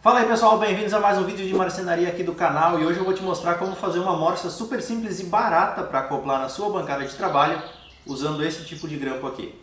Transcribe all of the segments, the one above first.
Fala aí pessoal, bem-vindos a mais um vídeo de marcenaria aqui do canal e hoje eu vou te mostrar como fazer uma morsa super simples e barata para acoplar na sua bancada de trabalho usando esse tipo de grampo aqui.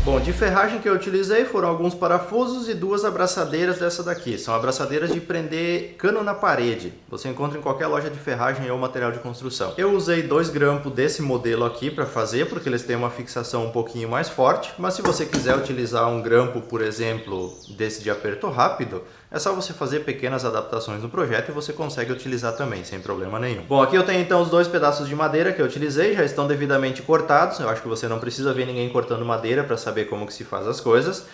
Bom, de ferragem que eu utilizei foram alguns parafusos e duas abraçadeiras dessa daqui. São abraçadeiras de prender cano na parede. Você encontra em qualquer loja de ferragem ou material de construção. Eu usei dois grampos desse modelo aqui para fazer, porque eles têm uma fixação um pouquinho mais forte. Mas se você quiser utilizar um grampo, por exemplo, desse de aperto rápido, é só você fazer pequenas adaptações no projeto e você consegue utilizar também, sem problema nenhum. Bom, aqui eu tenho então os dois pedaços de madeira que eu utilizei, já estão devidamente cortados. Eu acho que você não precisa ver ninguém cortando madeira para saber como que se faz as coisas.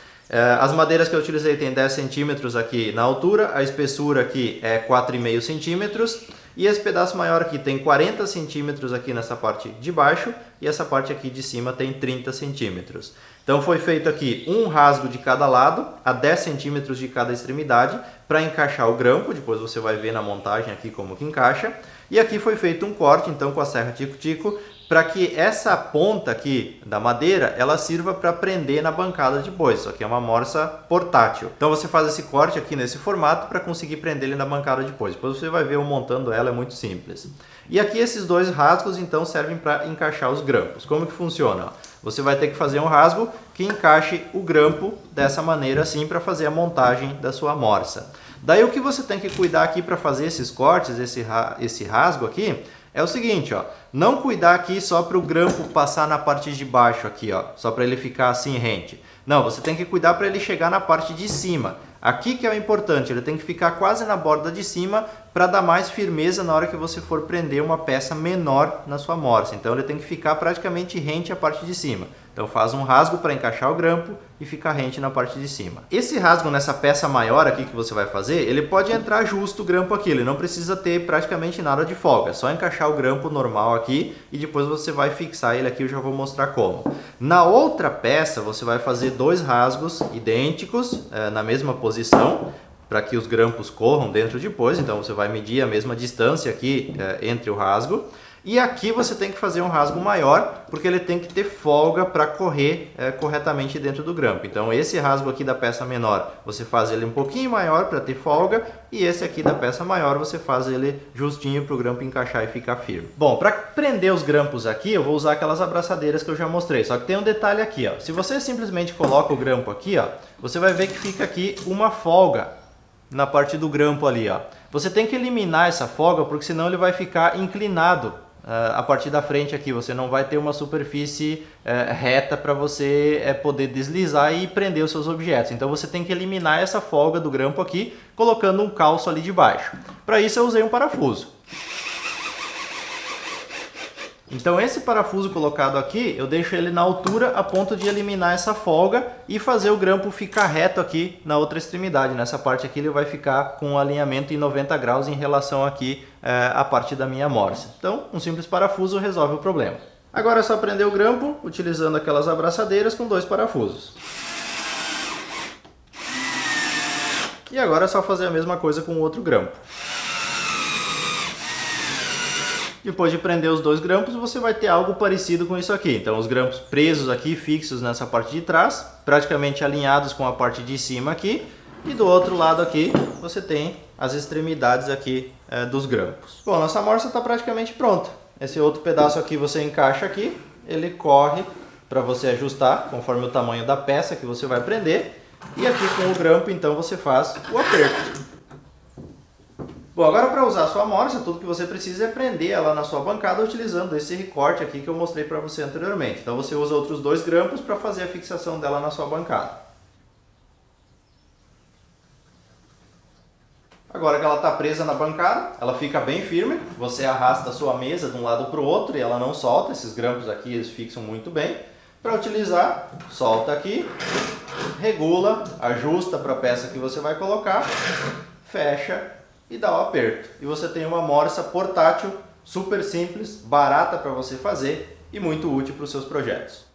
As madeiras que eu utilizei tem 10 centímetros aqui na altura, a espessura aqui é 4,5 centímetros e esse pedaço maior aqui tem 40 centímetros aqui nessa parte de baixo e essa parte aqui de cima tem 30 centímetros. Então foi feito aqui um rasgo de cada lado, a 10 centímetros de cada extremidade, para encaixar o grampo. Depois você vai ver na montagem aqui como que encaixa. E aqui foi feito um corte então com a serra tico-tico, para que essa ponta aqui da madeira ela sirva para prender na bancada depois. Isso aqui é uma morsa portátil. Então você faz esse corte aqui nesse formato para conseguir prender ele na bancada depois. Depois você vai ver eu montando ela, é muito simples. E aqui esses dois rasgos então servem para encaixar os grampos. Como que funciona? Você vai ter que fazer um rasgo que encaixe o grampo dessa maneira assim para fazer a montagem da sua morsa. Daí o que você tem que cuidar aqui para fazer esses cortes, esse rasgo aqui, é o seguinte, ó, não cuidar aqui só para o grampo passar na parte de baixo aqui, ó, só para ele ficar assim rente. Não, você tem que cuidar para ele chegar na parte de cima. Aqui que é o importante, ele tem que ficar quase na borda de cima para dar mais firmeza na hora que você for prender uma peça menor na sua morsa. Então ele tem que ficar praticamente rente à parte de cima. Então faz um rasgo para encaixar o grampo e ficar rente na parte de cima. Esse rasgo nessa peça maior aqui que você vai fazer, ele pode entrar justo o grampo aqui, ele não precisa ter praticamente nada de folga. É só encaixar o grampo normal aqui e depois você vai fixar ele aqui, eu já vou mostrar como. Na outra peça você vai fazer dois rasgos idênticos na mesma posição, para que os grampos corram dentro depois. Então você vai medir a mesma distância aqui entre o rasgo. E aqui você tem que fazer um rasgo maior, porque ele tem que ter folga para correr corretamente dentro do grampo. Então esse rasgo aqui da peça menor, você faz ele um pouquinho maior para ter folga, e esse aqui da peça maior você faz ele justinho para o grampo encaixar e ficar firme. Bom, para prender os grampos aqui, eu vou usar aquelas abraçadeiras que eu já mostrei, só que tem um detalhe aqui, ó. Se você simplesmente coloca o grampo aqui, ó, você vai ver que fica aqui uma folga na parte do grampo ali, ó. Você tem que eliminar essa folga, porque senão ele vai ficar inclinado a partir da frente aqui. Você não vai ter uma superfície reta para você poder deslizar e prender os seus objetos. Então você tem que eliminar essa folga do grampo aqui, colocando um calço ali de baixo. Para isso eu usei um parafuso. Então esse parafuso colocado aqui, eu deixo ele na altura a ponto de eliminar essa folga e fazer o grampo ficar reto aqui na outra extremidade. Nessa parte aqui ele vai ficar com um alinhamento em 90 graus em relação aqui à parte da minha morsa. Então um simples parafuso resolve o problema. Agora é só prender o grampo utilizando aquelas abraçadeiras com dois parafusos. E agora é só fazer a mesma coisa com o outro grampo. Depois de prender os dois grampos, você vai ter algo parecido com isso aqui. Então os grampos presos aqui, fixos nessa parte de trás, praticamente alinhados com a parte de cima aqui. E do outro lado aqui, você tem as extremidades aqui dos grampos. Bom, nossa morsa está praticamente pronta. Esse outro pedaço aqui você encaixa aqui, ele corre para você ajustar conforme o tamanho da peça que você vai prender. E aqui com o grampo, então, você faz o aperto. Bom, agora para usar a sua morsa, tudo que você precisa é prender ela na sua bancada utilizando esse recorte aqui que eu mostrei para você anteriormente. Então você usa outros dois grampos para fazer a fixação dela na sua bancada. Agora que ela está presa na bancada, ela fica bem firme. Você arrasta a sua mesa de um lado para o outro e ela não solta. Esses grampos aqui eles fixam muito bem. Para utilizar, solta aqui, regula, ajusta para a peça que você vai colocar, fecha e dá o aperto. E você tem uma morsa portátil, super simples, barata para você fazer e muito útil para os seus projetos.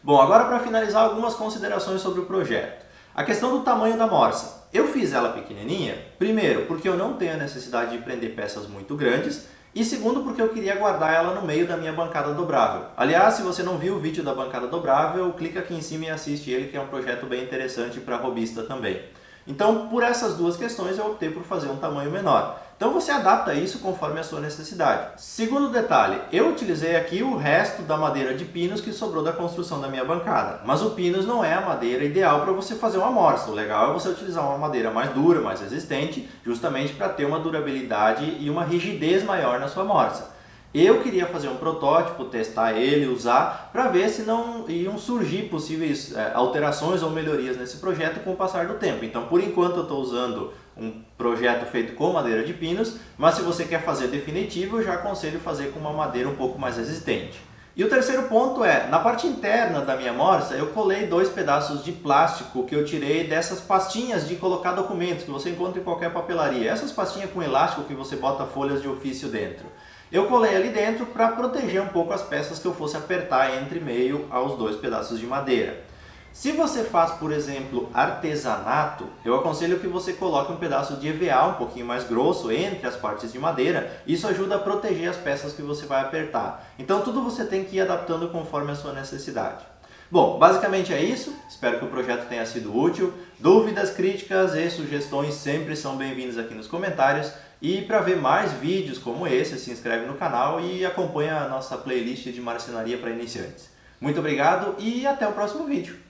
Bom, agora para finalizar algumas considerações sobre o projeto. A questão do tamanho da morsa. Eu fiz ela pequenininha, primeiro, porque eu não tenho a necessidade de prender peças muito grandes, e segundo, porque eu queria guardar ela no meio da minha bancada dobrável. Aliás, se você não viu o vídeo da bancada dobrável, clica aqui em cima e assiste ele, que é um projeto bem interessante para robista também. Então, por essas duas questões, eu optei por fazer um tamanho menor. Então você adapta isso conforme a sua necessidade. Segundo detalhe, eu utilizei aqui o resto da madeira de pinos que sobrou da construção da minha bancada. Mas o pinus não é a madeira ideal para você fazer uma morsa. O legal é você utilizar uma madeira mais dura, mais resistente, justamente para ter uma durabilidade e uma rigidez maior na sua morsa. Eu queria fazer um protótipo, testar ele, usar, para ver se não iam surgir possíveis alterações ou melhorias nesse projeto com o passar do tempo. Então, por enquanto, eu estou usando um projeto feito com madeira de pinos, mas se você quer fazer definitivo, eu já aconselho fazer com uma madeira um pouco mais resistente. E o terceiro ponto é, na parte interna da minha morsa, eu colei 2 pedaços de plástico que eu tirei dessas pastinhas de colocar documentos que você encontra em qualquer papelaria. Essas pastinhas com elástico que você bota folhas de ofício dentro. Eu colei ali dentro para proteger um pouco as peças que eu fosse apertar entre meio aos 2 pedaços de madeira. Se você faz, por exemplo, artesanato, eu aconselho que você coloque um pedaço de EVA um pouquinho mais grosso entre as partes de madeira. Isso ajuda a proteger as peças que você vai apertar. Então tudo você tem que ir adaptando conforme a sua necessidade. Bom, basicamente é isso. Espero que o projeto tenha sido útil. Dúvidas, críticas e sugestões sempre são bem-vindas aqui nos comentários. E para ver mais vídeos como esse, se inscreve no canal e acompanha a nossa playlist de marcenaria para iniciantes. Muito obrigado e até o próximo vídeo.